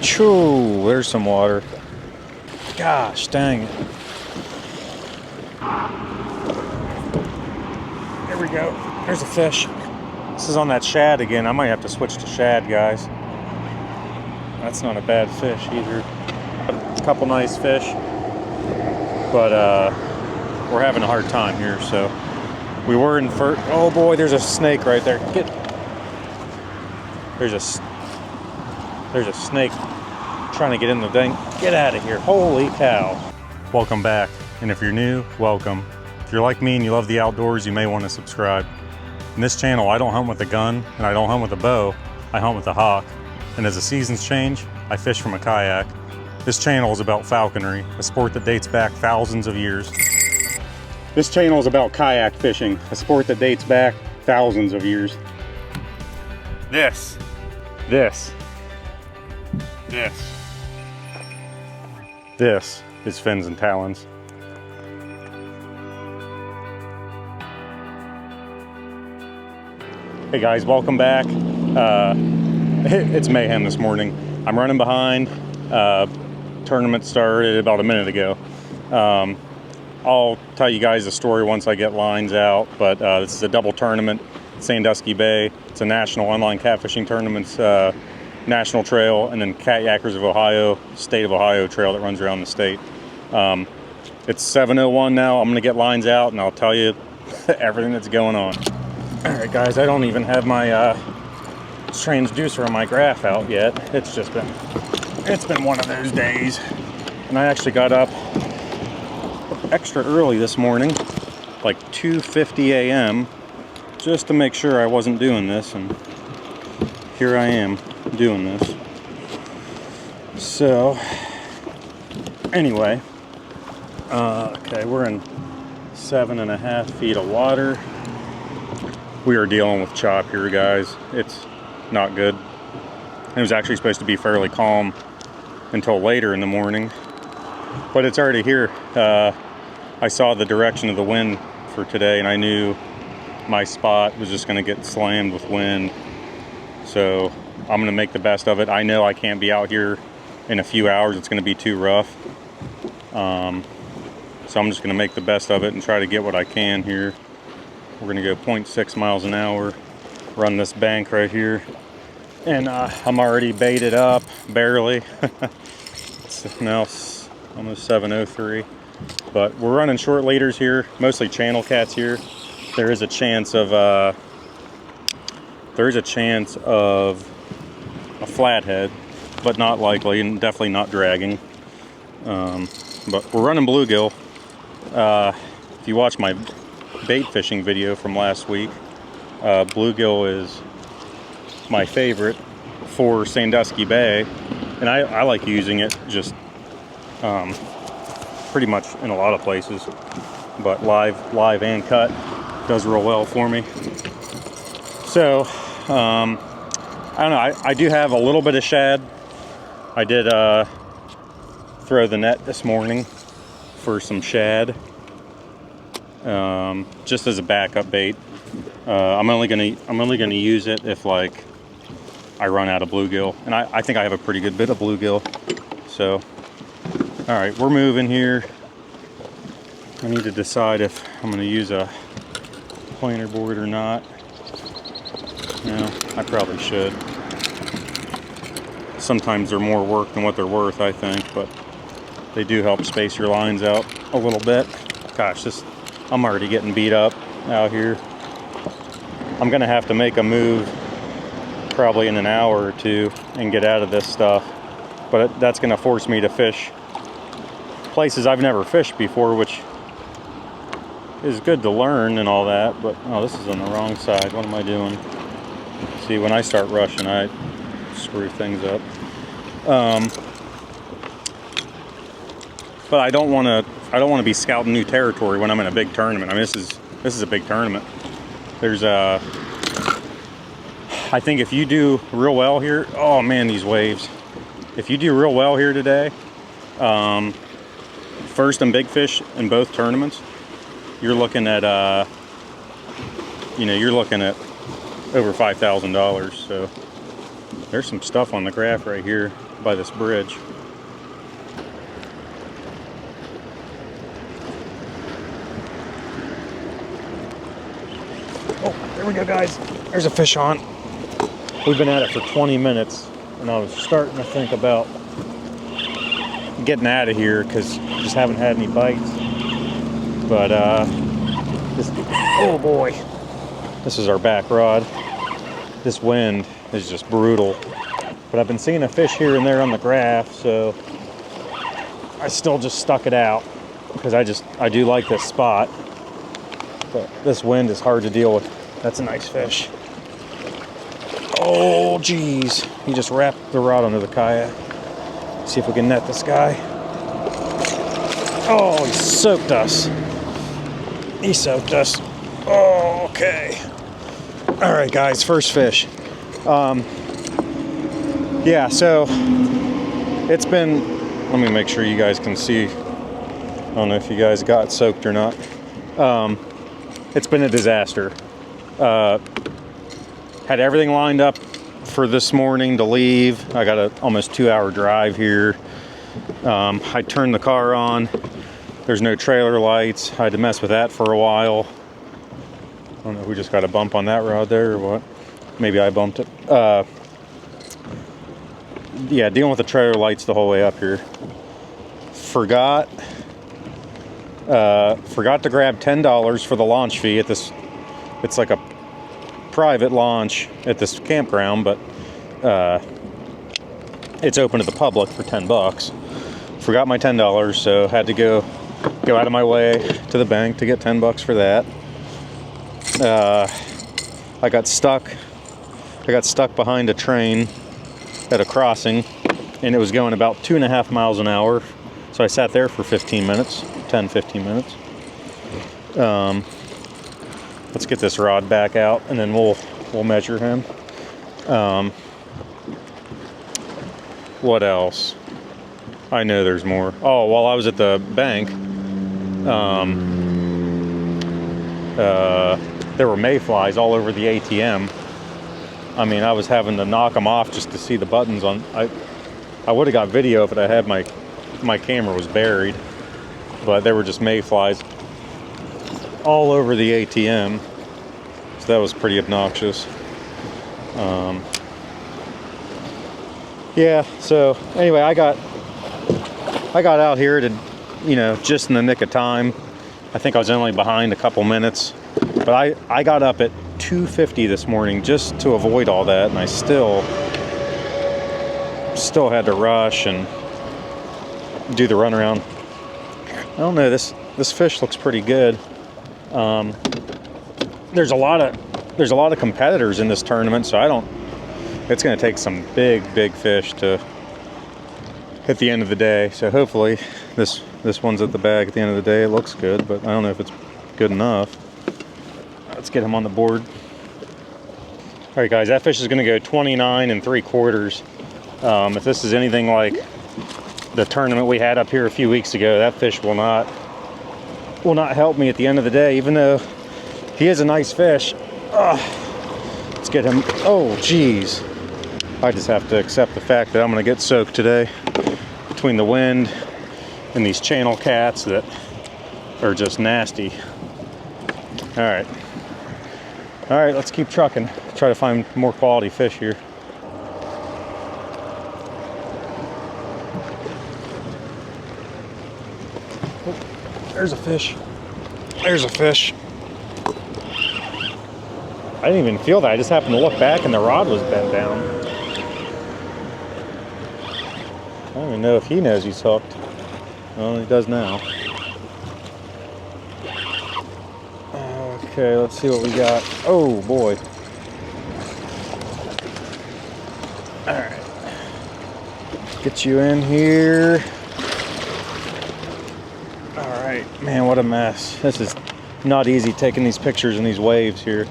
Choo, there's some water. Gosh, dang it. There we go. There's a fish. This is on that shad again. I might have to switch to shad, guys. That's not a bad fish either. A couple nice fish, but we're having a hard time here. So we were in first. Oh boy, there's a snake right there. There's a snake trying to get in the thing. Get out of here. Holy cow. Welcome back. And if you're new, welcome. If you're like me and you love the outdoors, you may want to subscribe. In this channel, I don't hunt with a gun and I don't hunt with a bow. I hunt with a hawk. And as the seasons change, I fish from a kayak. This channel is about falconry, a sport that dates back thousands of years. This channel is about kayak fishing, a sport that dates back thousands of years. This is fins and talons. Hey guys, welcome back. It's mayhem this morning. I'm running behind. Tournament started about a minute ago. I'll tell you guys the story once I get lines out, but this is a double tournament, Sandusky Bay. It's a national online catfishing tournament, national trail, and then Kayakers of Ohio, state of Ohio trail that runs around the state. It's 7:01 now. I'm gonna get lines out and I'll tell you everything that's going on. All right, guys, I don't even have my transducer on my graph out yet. It's been one of those days. And I actually got up extra early this morning, like 2:50 a.m., just to make sure I wasn't doing this, and here I am doing this. So, anyway, okay, we're in 7.5 feet of water. We are dealing with chop here, guys. It's not good. It was actually supposed to be fairly calm until later in the morning, but it's already here. I saw the direction of the wind for today and I knew my spot was just going to get slammed with wind, so I'm going to make the best of it. I know I can't be out here in a few hours. It's going to be too rough, so I'm just going to make the best of it and try to get what I can here. We're going to go 0.6 miles an hour, run this bank right here, and I'm already baited up, barely. It's now almost 7:03, but we're running short leaders here, mostly channel cats here. There is a chance of a flathead, but not likely, and definitely not dragging. But we're running bluegill. If you watch my bait fishing video from last week, bluegill is my favorite for Sandusky Bay, and I like using it just pretty much in a lot of places, but live and cut does real well for me. So I don't know, I do have a little bit of shad. I did throw the net this morning for some shad, just as a backup bait. I'm only gonna use it if like I run out of bluegill, and I think I have a pretty good bit of bluegill. So all right, we're moving here. I need to decide if I'm gonna use a planer board or not. No, I probably should. Sometimes they're more work than what they're worth, I think, but they do help space your lines out a little bit. Gosh, I'm already getting beat up out here. I'm gonna have to make a move probably in an hour or two and get out of this stuff, but that's gonna force me to fish places I've never fished before, which is good to learn and all that, but oh, this is on the wrong side. What am I doing? See, when I start rushing, I screw things up. But I don't want to be scouting new territory when I'm in a big tournament. I mean, this is a big tournament. There's I think if you do real well here, oh man, these waves. If you do real well here today, first in big fish in both tournaments, you're looking at you're looking at over $5,000. So there's some stuff on the graph right here. by this bridge. Oh, there we go, guys. There's a fish on. We've been at it for 20 minutes, and I was starting to think about getting out of here because I just haven't had any bites. But oh boy, this is our back rod. This wind is just brutal. But I've been seeing a fish here and there on the graph, so I still just stuck it out because I do like this spot. But this wind is hard to deal with. That's a nice fish. Oh geez, he just wrapped the rod under the kayak. See if we can net this guy. Oh, he soaked us. He soaked us. Oh, okay. All right, guys, first fish. Yeah, so it's been, let me make sure you guys can see. I don't know if you guys got soaked or not. It's been a disaster. Had everything lined up for this morning to leave. I got an almost 2-hour drive here. I turned the car on. There's no trailer lights. I had to mess with that for a while. I don't know if we just got a bump on that rod there or what. Maybe I bumped it. Yeah, dealing with the trailer lights the whole way up here. Forgot to grab $10 for the launch fee at this. It's like a private launch at this campground, but it's open to the public for $10. Forgot my $10, so had to go out of my way to the bank to get $10 for that. I got stuck behind a train at a crossing, and it was going about 2.5 miles an hour. So I sat there for 15 minutes. Let's get this rod back out, and then we'll measure him. What else? I know there's more. Oh, while I was at the bank, there were mayflies all over the ATM. I mean, I was having to knock them off just to see the buttons on. I would have got video if I had my camera was buried, but there were just mayflies all over the ATM, so that was pretty obnoxious. Yeah, so anyway, I got out here to, just in the nick of time. I think I was only behind a couple minutes, but I got up at 2:50 this morning just to avoid all that, and I still had to rush and do the runaround. I don't know, this fish looks pretty good. There's a lot of competitors in this tournament, so it's going to take some big fish to at the end of the day. So hopefully this one's at the bag at the end of the day. It looks good, but I don't know if it's good enough. Let's get him on the board. All right, guys, that fish is going to go 29 3/4. If this is anything like the tournament we had up here a few weeks ago, that fish will not help me at the end of the day, even though he is a nice fish. Let's get him. Oh, geez. I just have to accept the fact that I'm going to get soaked today between the wind and these channel cats that are just nasty. All right, let's keep trucking. Try to find more quality fish here. Oh, there's a fish. There's a fish. I didn't even feel that. I just happened to look back and the rod was bent down. I don't even know if he knows he's hooked. Well, he does now. Okay, let's see what we got. Oh boy. All right. Get you in here. All right, man, what a mess. This is not easy taking these pictures in these waves here.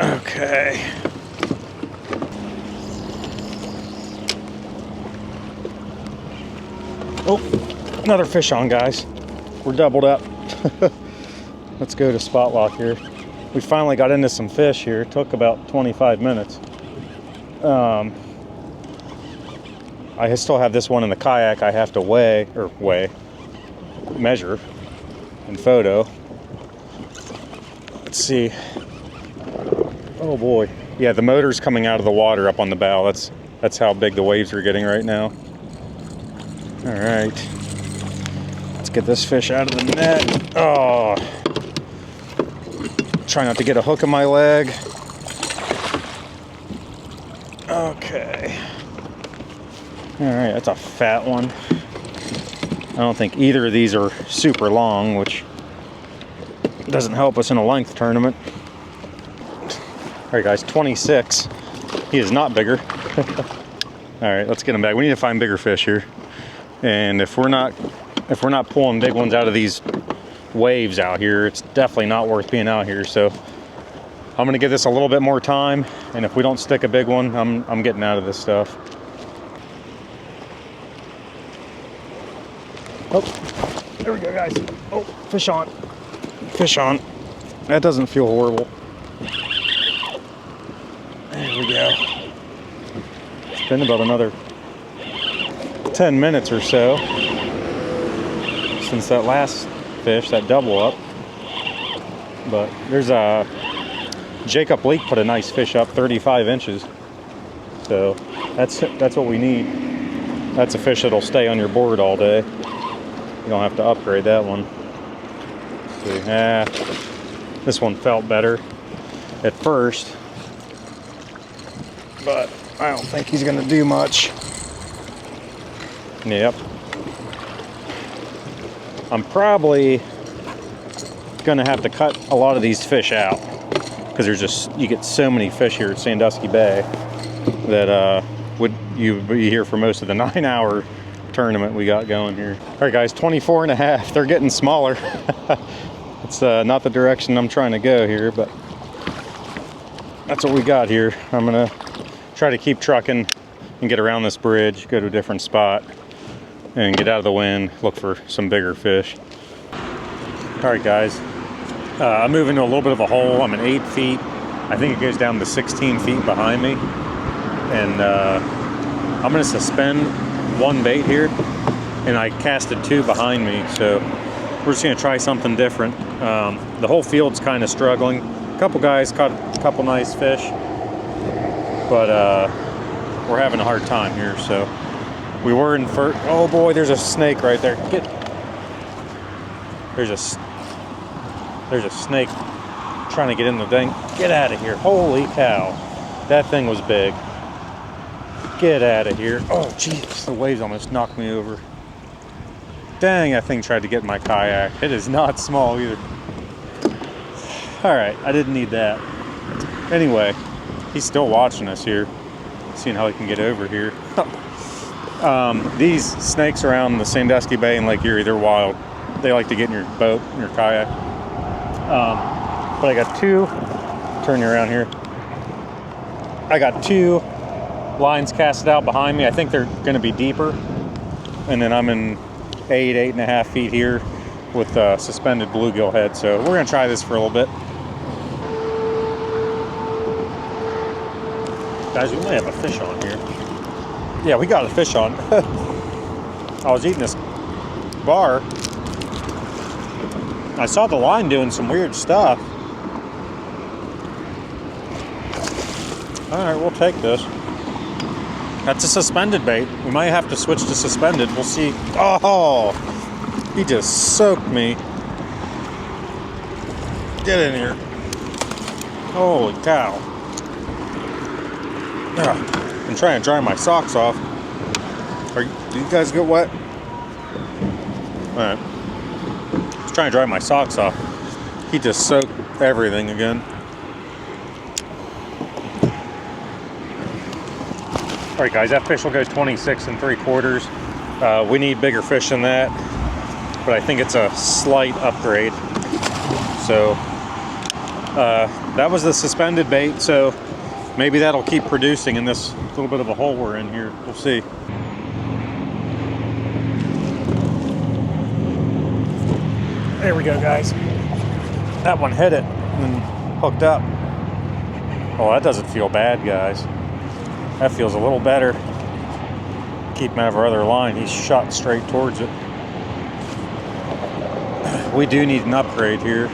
Okay. Oh, another fish on, guys. We're doubled up. Let's go to spot lock here. We finally got into some fish here. It took about 25 minutes. I still have this one in the kayak I have to measure and photo. Let's see. Oh boy. Yeah, the motor's coming out of the water up on the bow. That's how big the waves are getting right now. All right. Let's get this fish out of the net. Oh. Try not to get a hook in my leg. Okay. All right, that's a fat one. I don't think either of these are super long, which doesn't help us in a length tournament. All right, guys, 26. He is not bigger. All right, let's get him back. We need to find bigger fish here. And if we're not pulling big ones out of these waves out here, it's definitely not worth being out here. So I'm gonna give this a little bit more time, and if we don't stick a big one, I'm getting out of this stuff. Oh, there we go, guys. Oh, fish on. Fish on. That doesn't feel horrible. There we go. It's been about another 10 minutes or so since that last fish, that double up. But there's a Jacob Leake put a nice fish up, 35 inches. So that's what we need. That's a fish that'll stay on your board all day. You don't have to upgrade that one. Let's see. This one felt better at first, but I don't think he's gonna do much. Yep. I'm probably gonna have to cut a lot of these fish out because you get so many fish here at Sandusky Bay that you be here for most of the 9-hour tournament we got going here. All right, guys, 24 and a half. They're getting smaller. It's not the direction I'm trying to go here, but that's what we got here. I'm gonna try to keep trucking and get around this bridge, go to a different spot, and get out of the wind, look for some bigger fish. All right, guys, I'm moving to a little bit of a hole. I'm at 8 feet. I think it goes down to 16 feet behind me. And I'm gonna suspend one bait here, and I casted 2 behind me. So we're just gonna try something different. The whole field's kind of struggling. A couple guys caught a couple nice fish, but we're having a hard time here. So we were in first. Oh boy, there's a snake right there. There's a snake trying to get in the thing. Get out of here. Holy cow. That thing was big. Get out of here. Oh jeez, the waves almost knocked me over. Dang, that thing tried to get in my kayak. It is not small either. All right, I didn't need that. Anyway, he's still watching us here, seeing how he can get over here. These snakes around the Sandusky Bay and Lake Erie, they're wild. They like to get in your boat, in your kayak. But I got 2, turn you around here. I got 2 lines casted out behind me. I think they're gonna be deeper. And then I'm in 8.5 feet here with suspended bluegill head. So we're gonna try this for a little bit. Guys, we might have a fish on here. Yeah, we got a fish on. I was eating this bar. I saw the line doing some weird stuff. All right, we'll take this. That's a suspended bait. We might have to switch to suspended. We'll see. Oh, he just soaked me. Get in here. Holy cow. I'm trying to dry my socks off. Do you guys get wet? All right. Just trying to dry my socks off. He just soaked everything again. All right, guys, that fish will go 26 3/4. We need bigger fish than that, but I think it's a slight upgrade. So that was the suspended bait, so maybe that'll keep producing in this little bit of a hole we're in here. We'll see. There we go, guys. That one hit it and then hooked up. Oh, that doesn't feel bad, guys. That feels a little better. keep him out of our other line. He's shot straight towards it. We do need an upgrade here.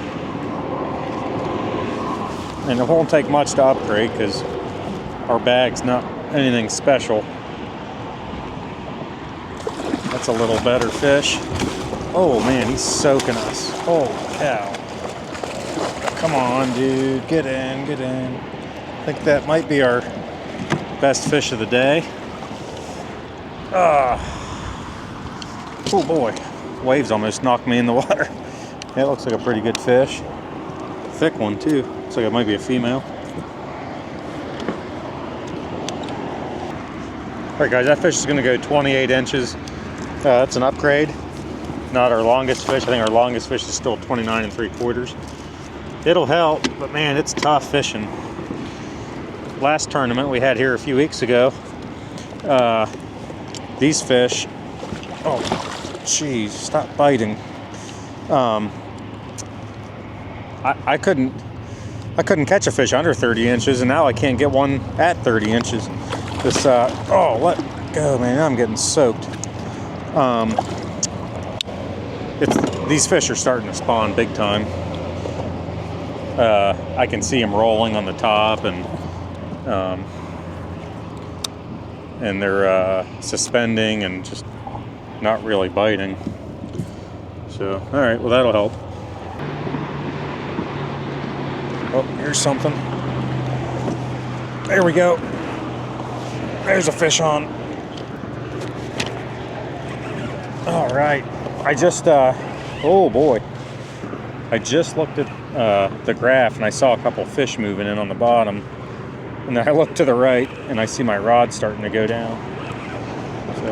And it won't take much to upgrade because our bag's not anything special. That's a little better fish. Oh man, he's soaking us. Holy cow. Come on, dude. Get in, get in. I think that might be our best fish of the day. Oh boy. Waves almost knocked me in the water. That looks like a pretty good fish. Thick one too. Looks like it might be a female. Alright guys, that fish is going to go 28 inches. That's an upgrade. Not our longest fish. I think our longest fish is still 29 3/4. It'll help, but man, it's tough fishing. Last tournament we had here a few weeks ago, these fish, oh jeez, stop biting. I couldn't catch a fish under 30 inches, and now I can't get one at 30 inches. This oh, let go, man. I'm getting soaked. These fish are starting to spawn big time. I can see them rolling on the top, and they're suspending and just not really biting. So, all right, well that'll help. Oh, here's something. There we go. There's a fish on. All right. I just, oh boy. I just looked at the graph and I saw a couple fish moving in on the bottom. And then I looked to the right and I see my rod starting to go down. So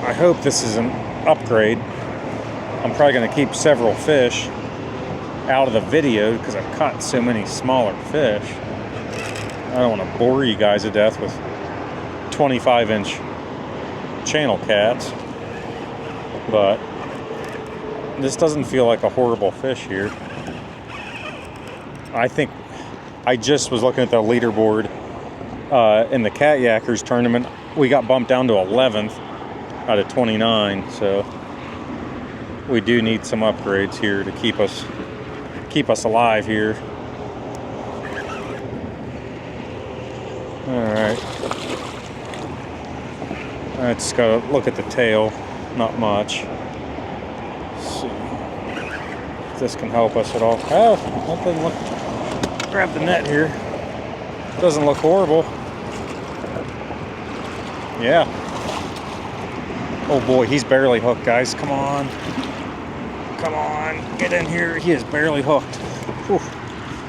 I hope this is an upgrade. I'm probably going to keep several fish out of the video because I've caught so many smaller fish. I don't want to bore you guys to death with 25-inch channel cats, but this doesn't feel like a horrible fish here. I think I just was looking at the leaderboard in the Cat Yackers tournament. We got bumped down to 11th out of 29, so we do need some upgrades here to keep us alive here. All right. I just gotta look at the tail. Not much. Let's see if this can help us at all. Oh, that doesn't look. Grab the net here. Doesn't look horrible. Yeah. Oh boy, he's barely hooked, guys. Come on. Come on, get in here. He is barely hooked. Whew.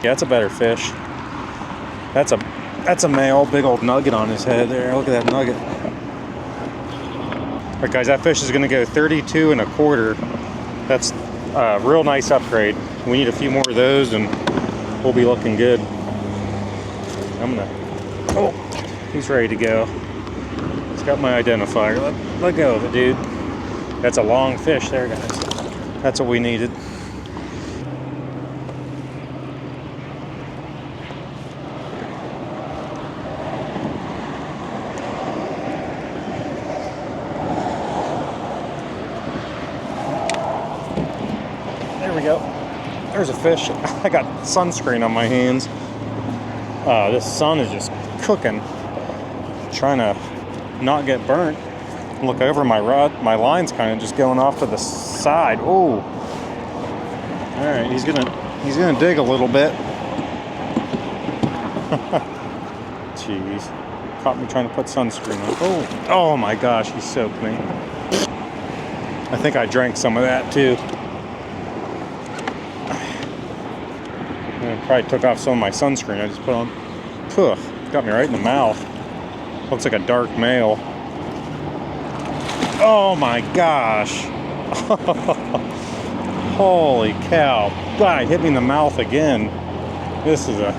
Yeah, that's a better fish. That's a male, big old nugget on his head there. Look at that nugget. All right, guys, that fish is gonna go 32 1/4. That's a real nice upgrade. We need a few more of those and we'll be looking good. Oh, he's ready to go. He's got my identifier. Let go of it, dude. That's a long fish there, guys. That's what we needed. There we go. There's a fish. I got sunscreen on my hands. This sun is just cooking. Trying to not get burnt. Look over my rod. My line's kind of just going off to the side. Oh. All right, he's gonna dig a little bit. Jeez, caught me trying to put sunscreen on. Oh my gosh, he soaked me. I think I drank some of that too. And probably took off some of my sunscreen I just put on. Puh, got me right in the mouth. Looks like a dark male. Oh my gosh. Holy cow. God, hit me in the mouth again. This is a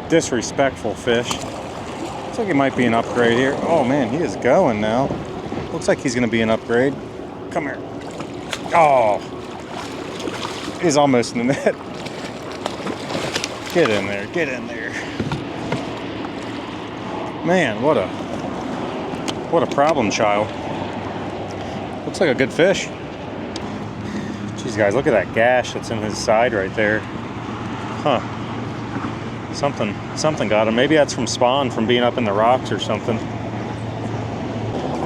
disrespectful fish. Looks like it might be an upgrade here. Oh man, he is going now. Looks like he's gonna be an upgrade. Come here. Oh. He's almost in the net. Get in there, get in there. Man, what a What a problem child. Looks like a good fish. Jeez, guys, look at that gash that's in his side right there. Huh. Something got him. Maybe that's from spawn, from being up in the rocks or something.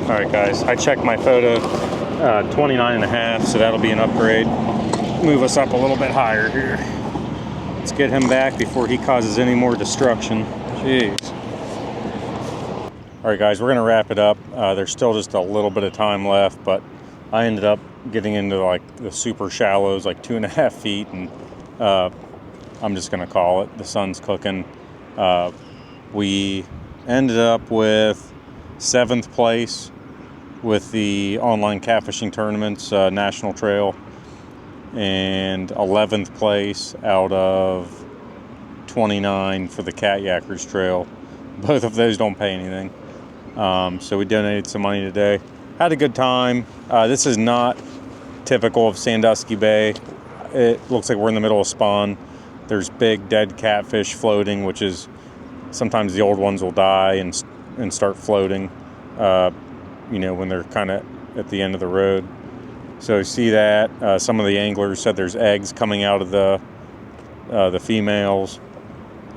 All right, guys, I checked my photo, 29.5, so that'll be an upgrade. Move us up a little bit higher here. Let's get him back before he causes any more destruction. Jeez. All right, guys, we're gonna wrap it up. There's still just a little bit of time left, but I ended up getting into like the super shallows, like 2.5 feet, and I'm just gonna call it. The sun's cooking. We ended up with 7th place with the online catfishing tournaments, National Trail, and 11th place out of 29 for the Cat Yakers Trail. Both of those don't pay anything. So we donated some money today. Had a good time. This is not typical of Sandusky Bay. It looks like we're in the middle of spawn. There's big dead catfish floating, which is sometimes the old ones will die and start floating, you know, when they're kind of at the end of the road. So you see that. Some of the anglers said there's eggs coming out of the females.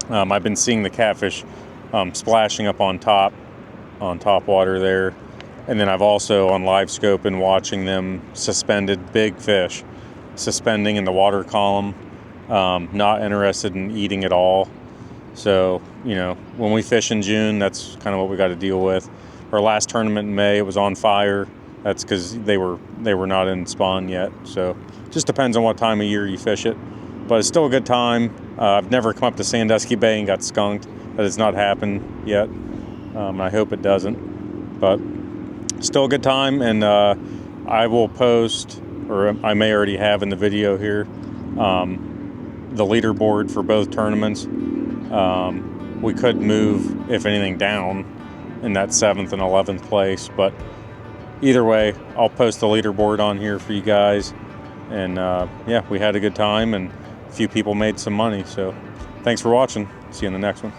I've been seeing the catfish splashing up on top water there. And then I've also on live scope been watching them suspended, big fish suspending in the water column. Not interested in eating at all. So, you know, when we fish in June, that's kind of what we got to deal with. Our last tournament in May, it was on fire. That's because they were not in spawn yet. So just depends on what time of year you fish it. But it's still a good time. I've never come up to Sandusky Bay and got skunked. That has not happened yet. I hope it doesn't. But still a good time. And I will post, or I may already have in the video here, the leaderboard for both tournaments. We could move, if anything, down in that 7th and 11th place, but either way, I'll post the leaderboard on here for you guys. And yeah, we had a good time and a few people made some money. So thanks for watching. See you in the next one.